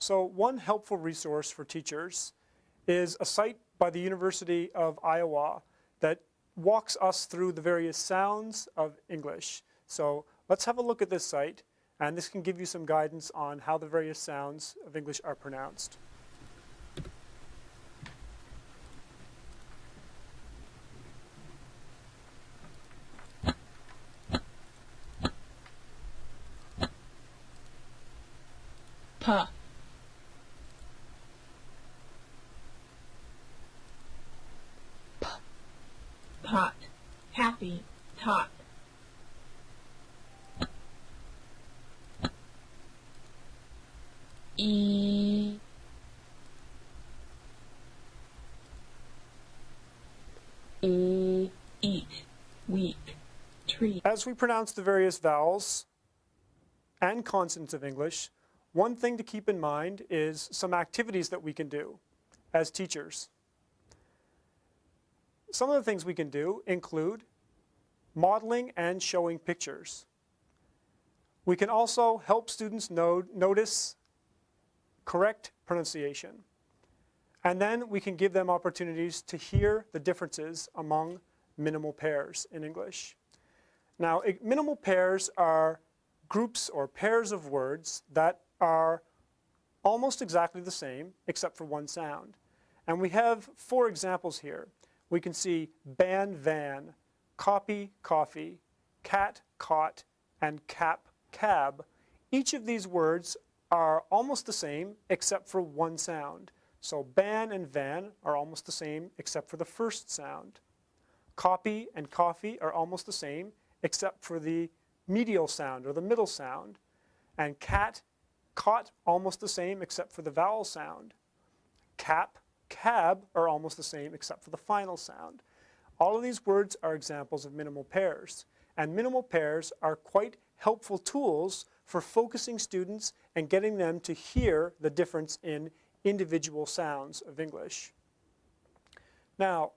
So one helpful resource for teachers is a site by the University of Iowa that walks us through the various sounds of English. So let's have a look at this site, and this can give you some guidance on how the various sounds of English are pronounced. Pa. Pot, happy, tot. Eat, week, treat. As we pronounce the various vowels and consonants of English, one thing to keep in mind is some activities that we can do as teachers. Some of the things we can do include modeling and showing pictures. We can also help students notice correct pronunciation. And then we can give them opportunities to hear the differences among minimal pairs in English. Now, minimal pairs are groups or pairs of words that are almost exactly the same except for one sound. And we have 4 examples here. We can see ban, van, copy, coffee, cat, caught, and cap, cab. Each of these words are almost the same except for one sound. So ban and van are almost the same except for the first sound. Copy and coffee are almost the same except for the medial sound or the middle sound. And cat, caught, almost the same except for the vowel sound. Cap, cab are almost the same except for the final sound. All of these words are examples of minimal pairs. And minimal pairs are quite helpful tools for focusing students and getting them to hear the difference in individual sounds of English. Now,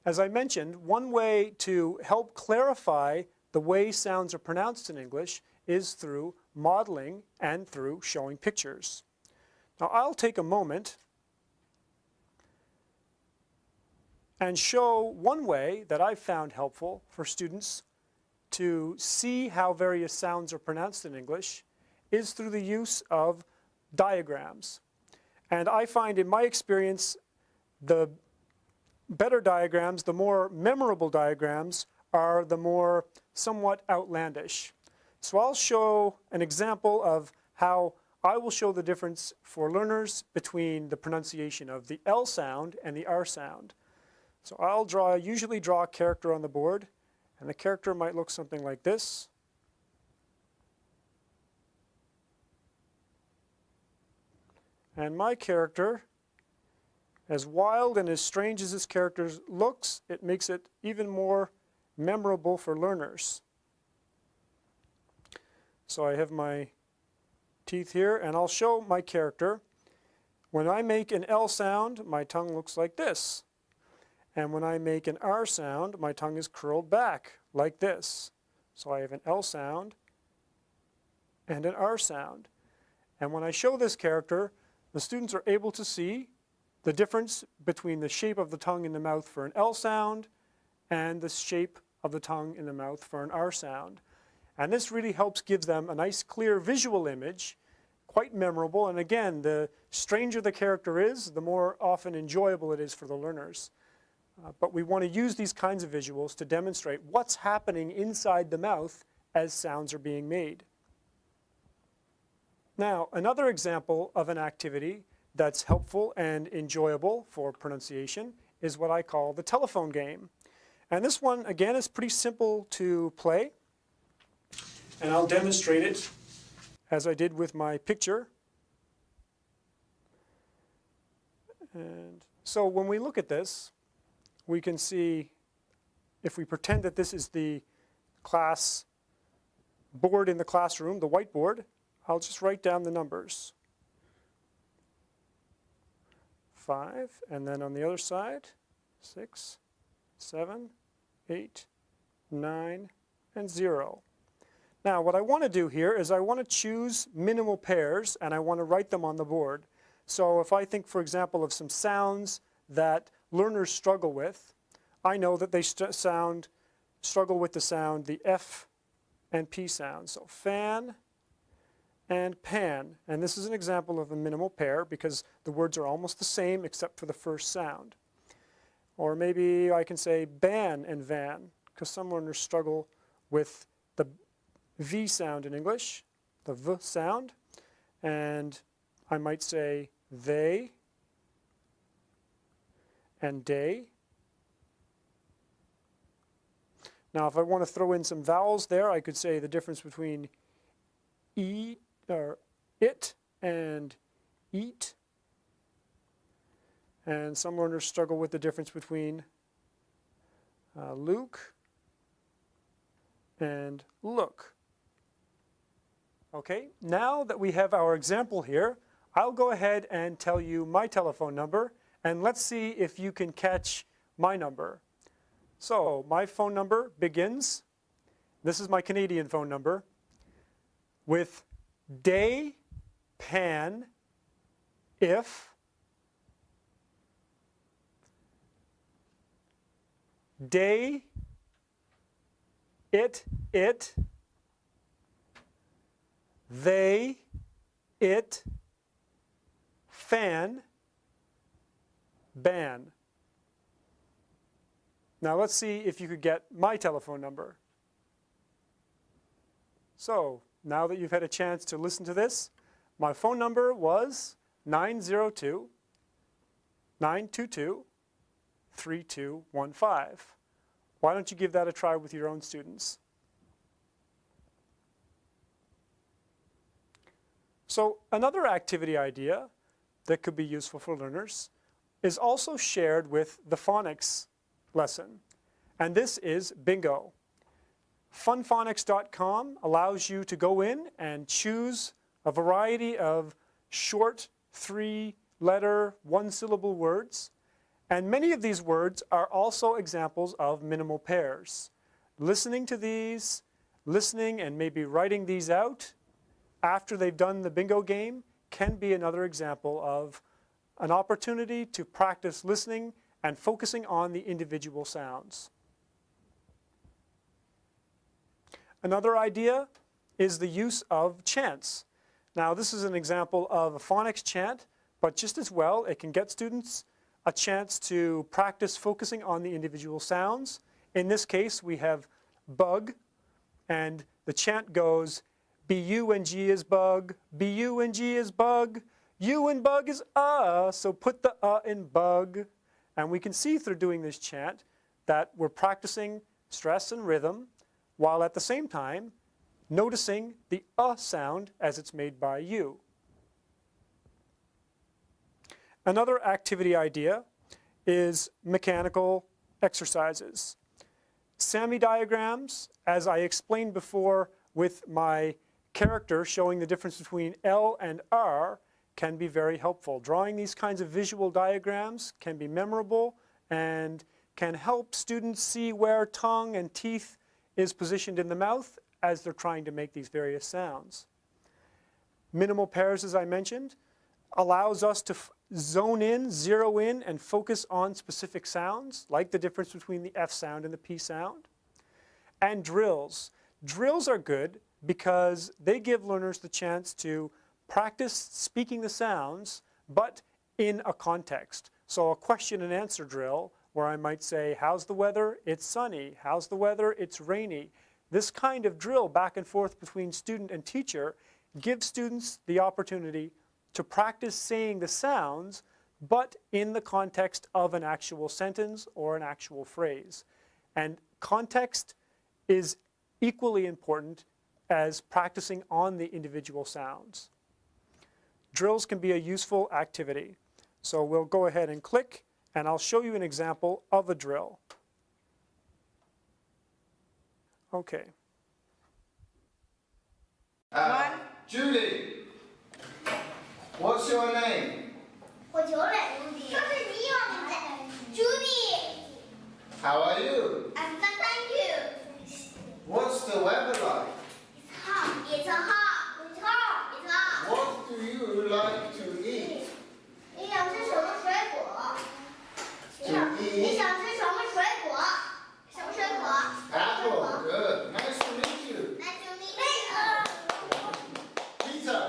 as I mentioned, one way to help clarify the way sounds are pronounced in English is through modeling and through showing pictures. Now, I'll take a moment and show one way that I've found helpful for students to see how various sounds are pronounced in English is through the use of diagrams. And I find in my experience, the better diagrams, the more memorable diagrams, are the more somewhat outlandish. So I'll show an example of how I will show the difference for learners between the pronunciation of the L sound and the R sound. So I'll usually draw a character on the board, and the character might look something like this. And my character, as wild and as strange as this character looks, it makes it even more memorable for learners. So I have my teeth here, and I'll show my character. When I make an L sound, my tongue looks like this. And when I make an R sound, my tongue is curled back like this. So I have an L sound and an R sound. And when I show this character, the students are able to see the difference between the shape of the tongue in the mouth for an L sound and the shape of the tongue in the mouth for an R sound. And this really helps give them a nice clear visual image, quite memorable. And again, the stranger the character is, the more often enjoyable it is for the learners. But we want to use these kinds of visuals to demonstrate what's happening inside the mouth as sounds are being made. Now, another example of an activity that's helpful and enjoyable for pronunciation is what I call the telephone game. And this one, again, is pretty simple to play. And I'll demonstrate it as I did with my picture. And so when we look at this, we can see, if we pretend that this is the class board in the classroom, the whiteboard, I'll just write down the numbers. 5, and then on the other side, 6, 7, 8, 9, and 0. Now, what I want to do here is I want to choose minimal pairs and I want to write them on the board. So if I think, for example, of some sounds that learners struggle with, I know that they struggle with the sound, the F and P sound. So fan and pan. And this is an example of a minimal pair because the words are almost the same except for the first sound. Or maybe I can say ban and van because some learners struggle with the V sound in English, the V sound. And I might say they and day. Now, if I want to throw in some vowels there, I could say the difference between E or it and eat. And some learners struggle with the difference between Luke and look. Okay, now that we have our example here, I'll go ahead and tell you my telephone number, and let's see if you can catch my number. So my phone number begins, this is my Canadian phone number, with day, pan, if, day, it, they, it, fan, ban. Now let's see if you could get my telephone number. So now that you've had a chance to listen to this, my phone number was 902-922-3215. Why don't you give that a try with your own students? So another activity idea that could be useful for learners is also shared with the phonics lesson, and this is bingo. Funphonics.com allows you to go in and choose a variety of short 3-letter, 1-syllable words, and many of these words are also examples of minimal pairs. Listening to these, listening and maybe writing these out after they've done the bingo game can be another example of an opportunity to practice listening and focusing on the individual sounds. Another idea is the use of chants. Now this is an example of a phonics chant, but just as well it can get students a chance to practice focusing on the individual sounds. In this case we have bug, and the chant goes B-U-N-G is bug, B-U-N-G is bug, U in bug is so put the in bug. And we can see through doing this chant that we're practicing stress and rhythm while at the same time noticing the sound as it's made by you. Another activity idea is mechanical exercises. SAMI diagrams, as I explained before with my character showing the difference between L and R, can be very helpful. Drawing these kinds of visual diagrams can be memorable and can help students see where tongue and teeth is positioned in the mouth as they're trying to make these various sounds. Minimal pairs, as I mentioned, allows us to zone in, zero in, and focus on specific sounds, like the difference between the F sound and the P sound. And drills. Drills are good because they give learners the chance to practice speaking the sounds, but in a context. So a question and answer drill where I might say, how's the weather? It's sunny. How's the weather? It's rainy. This kind of drill back and forth between student and teacher gives students the opportunity to practice saying the sounds, but in the context of an actual sentence or an actual phrase. And context is equally important as practicing on the individual sounds. Drills can be a useful activity. So we'll go ahead and click, and I'll show you an example of a drill. Okay. Judy, what's your name? Judy. How are you? I'm fine, thank you. What's the weather like? It's It's a hot. It's hot. It's hot. What do you like to eat? 你想吃什么水果？ To 你 eat 想吃什么水果？什么水果？ apple. Good. Nice to meet you. Nice to meet you. Peter,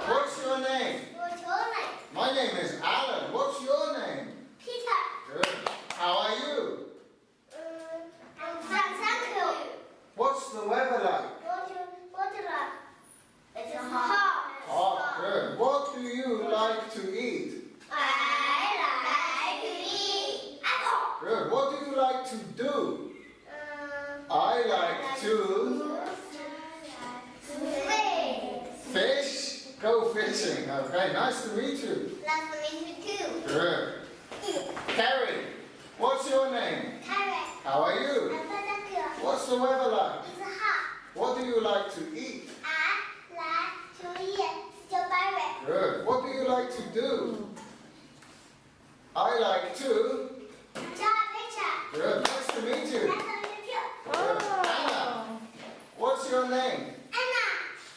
what's your name? What's your name? My name is Alan. What's your name? Peter. Good. How are you? Thank you. What's the weather like? It's hot. Oh, good. What do you like to eat? I like to eat apple. Good. What do you like to do? I like to fish. Go fishing. Okay, nice to meet you. Nice to meet you too. Good. Carrie, what's your name? Carrot. How are you? Thank you. What's the weather like? It's hot. What do you like to eat? I like to eat strawberry. Good. What do you like to do? I like to. Draw a picture. Good. Nice to meet you. Nice to meet you. Good. Anna, what's your name? Anna.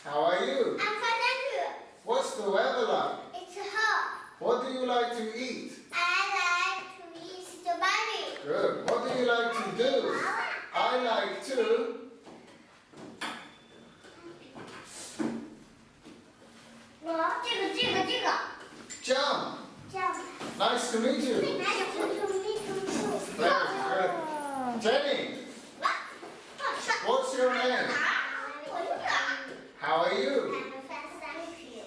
How are you? I'm fine, thank you. What's the weather like? It's hot. What do you like to eat? I like to eat strawberry. Good. What do you like to do? I like to. Jump. Nice to meet you. Very good. Jenny, what's your name? How are you?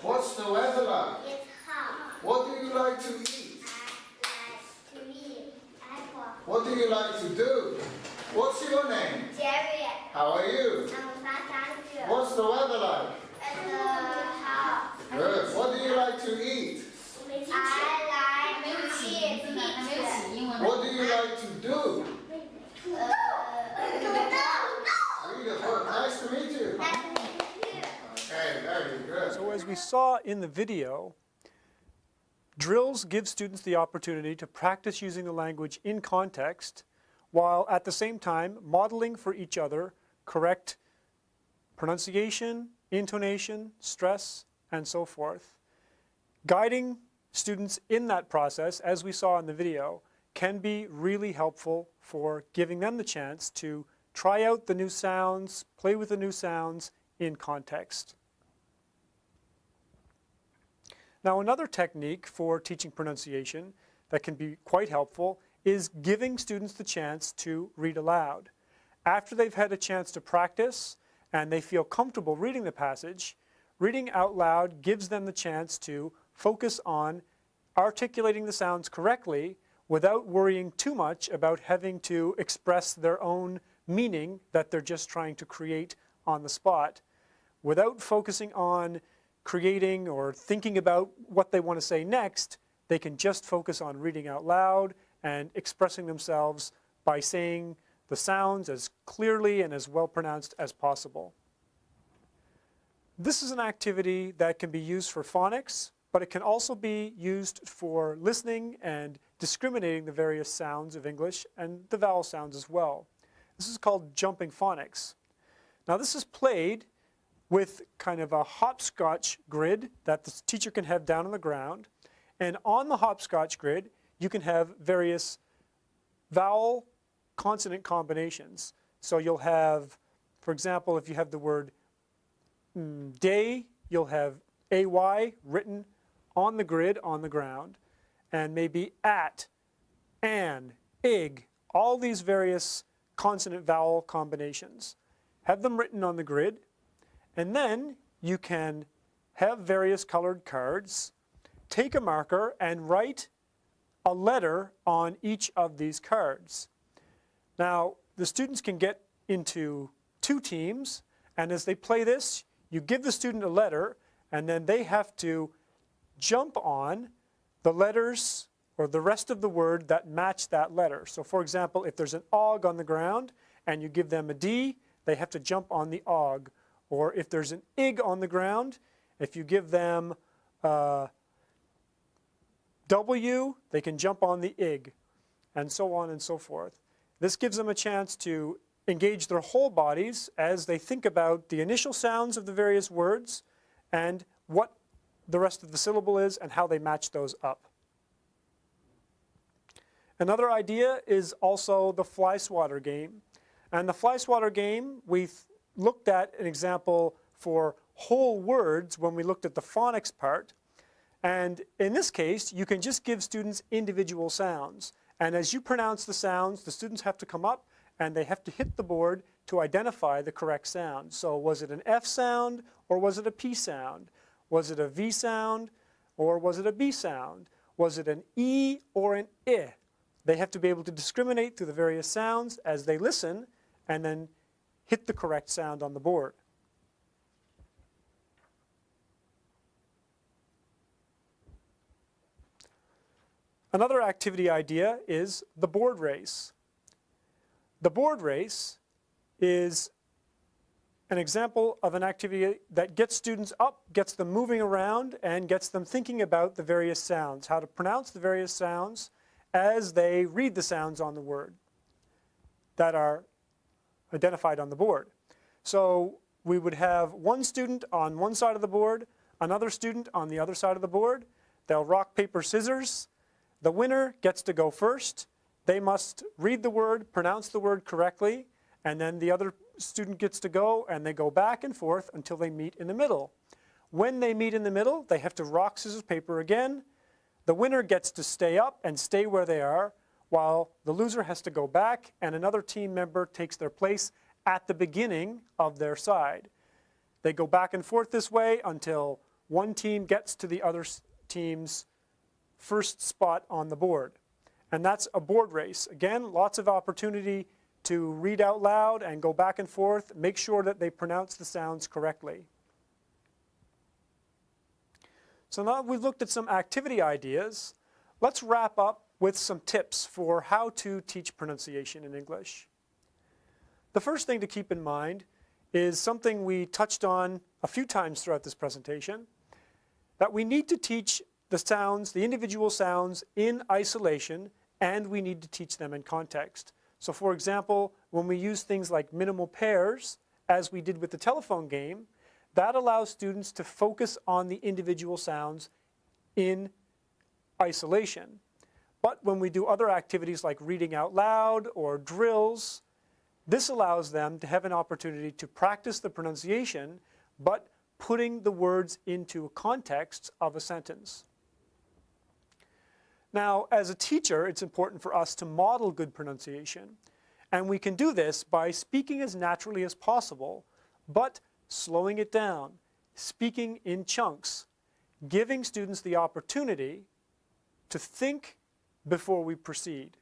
What's the weather like? It's hot. What do you like to eat? I like to eat apple. What do you like to do? What's your name? Jerry. How are you? I'm fine, thank you. What's the weather like? It's hot. Good. What do you like to eat? I like to eat pizza. What do you like to do? No. Read a book. Nice to meet you. Nice to meet you. Okay, very good. So as we saw in the video, drills give students the opportunity to practice using the language in context, while at the same time modeling for each other correct pronunciation, intonation, stress, and so forth. Guiding students in that process, as we saw in the video, can be really helpful for giving them the chance to try out the new sounds, play with the new sounds in context. Now, another technique for teaching pronunciation that can be quite helpful is giving students the chance to read aloud. After they've had a chance to practice and they feel comfortable reading the passage, reading out loud gives them the chance to focus on articulating the sounds correctly without worrying too much about having to express their own meaning that they're just trying to create on the spot, without focusing on creating or thinking about what they want to say next. They can just focus on reading out loud and expressing themselves by saying the sounds as clearly and as well pronounced as possible. This is an activity that can be used for phonics, but it can also be used for listening and discriminating the various sounds of English and the vowel sounds as well. This is called jumping phonics. Now this is played with kind of a hopscotch grid that the teacher can have down on the ground. And on the hopscotch grid, you can have various vowel consonant combinations. So you'll have, for example, if you have the word day, you'll have AY written on the grid on the ground, and maybe at, and, ig, all these various consonant vowel combinations. Have them written on the grid, and then you can have various colored cards, take a marker and write a letter on each of these cards. Now, the students can get into two teams, and as they play this, you give the student a letter, and then they have to jump on the letters or the rest of the word that match that letter. So for example, if there's an og on the ground and you give them a D, they have to jump on the og. Or if there's an ig on the ground, if you give them W, they can jump on the ig, and so on and so forth. This gives them a chance to engage their whole bodies as they think about the initial sounds of the various words and what the rest of the syllable is and how they match those up. Another idea is also the fly swatter game. And the fly swatter game, we looked at an example for whole words when we looked at the phonics part. And in this case, you can just give students individual sounds. And as you pronounce the sounds, the students have to come up and they have to hit the board to identify the correct sound. So was it an F sound or was it a P sound? Was it a V sound or was it a B sound? Was it an E or an I? They have to be able to discriminate through the various sounds as they listen and then hit the correct sound on the board. Another activity idea is the board race. The board race is an example of an activity that gets students up, gets them moving around, and gets them thinking about the various sounds, how to pronounce the various sounds as they read the sounds on the word that are identified on the board. So we would have one student on one side of the board, another student on the other side of the board. They'll rock, paper, scissors. The winner gets to go first. They must read the word, pronounce the word correctly, and then the other student gets to go, and they go back and forth until they meet in the middle. When they meet in the middle, they have to rock, scissors, paper again. The winner gets to stay up and stay where they are, while the loser has to go back and another team member takes their place at the beginning of their side. They go back and forth this way until one team gets to the other team's first spot on the board. And that's a board race. Again, lots of opportunity to read out loud and go back and forth, make sure that they pronounce the sounds correctly. So now we've looked at some activity ideas. Let's wrap up with some tips for how to teach pronunciation in English. The first thing to keep in mind is something we touched on a few times throughout this presentation, that we need to teach the sounds, the individual sounds, in isolation, and we need to teach them in context. So for example, when we use things like minimal pairs, as we did with the telephone game, that allows students to focus on the individual sounds in isolation. But when we do other activities like reading out loud or drills, this allows them to have an opportunity to practice the pronunciation, but putting the words into a context of a sentence. Now, as a teacher, it's important for us to model good pronunciation. And we can do this by speaking as naturally as possible, but slowing it down, speaking in chunks, giving students the opportunity to think before we proceed.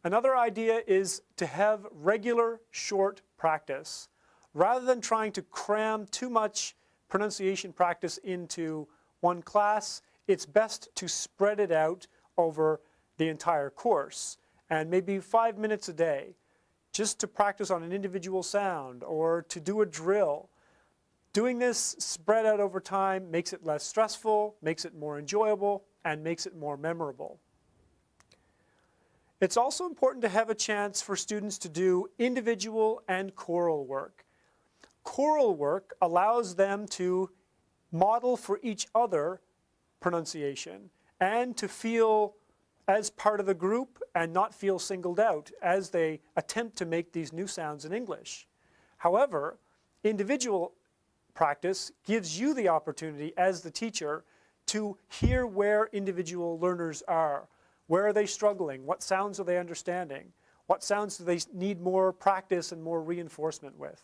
Another idea is to have regular, short practice. Rather than trying to cram too much pronunciation practice into one class, it's best to spread it out over the entire course, and maybe 5 minutes a day, just to practice on an individual sound or to do a drill. Doing this spread out over time makes it less stressful, makes it more enjoyable, and makes it more memorable. It's also important to have a chance for students to do individual and choral work. Choral work allows them to model for each other pronunciation and to feel as part of the group and not feel singled out as they attempt to make these new sounds in English. However, individual practice gives you the opportunity as the teacher to hear where individual learners are. Where are they struggling? What sounds are they understanding? What sounds do they need more practice and more reinforcement with?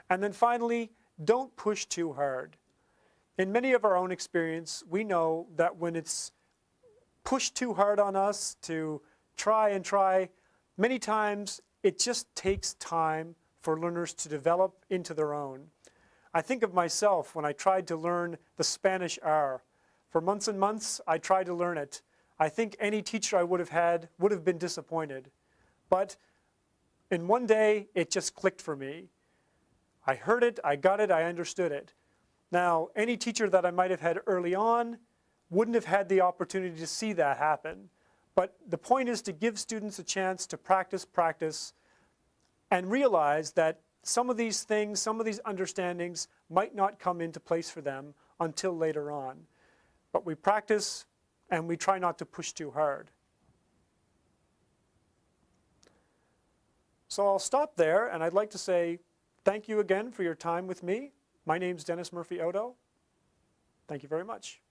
And then finally, don't push too hard. In many of our own experience, we know that when it's pushed too hard on us to try and try, many times it just takes time for learners to develop into their own. I think of myself when I tried to learn the Spanish R. For months and months, I tried to learn it. I think any teacher I would have had would have been disappointed. But in one day, it just clicked for me. I heard it, I got it, I understood it. Now, any teacher that I might have had early on wouldn't have had the opportunity to see that happen. But the point is to give students a chance to practice, and realize that some of these things, some of these understandings might not come into place for them until later on. But we practice and we try not to push too hard. So I'll stop there, and I'd like to say thank you again for your time with me. My name's Dennis Murphy-Odo. Thank you very much.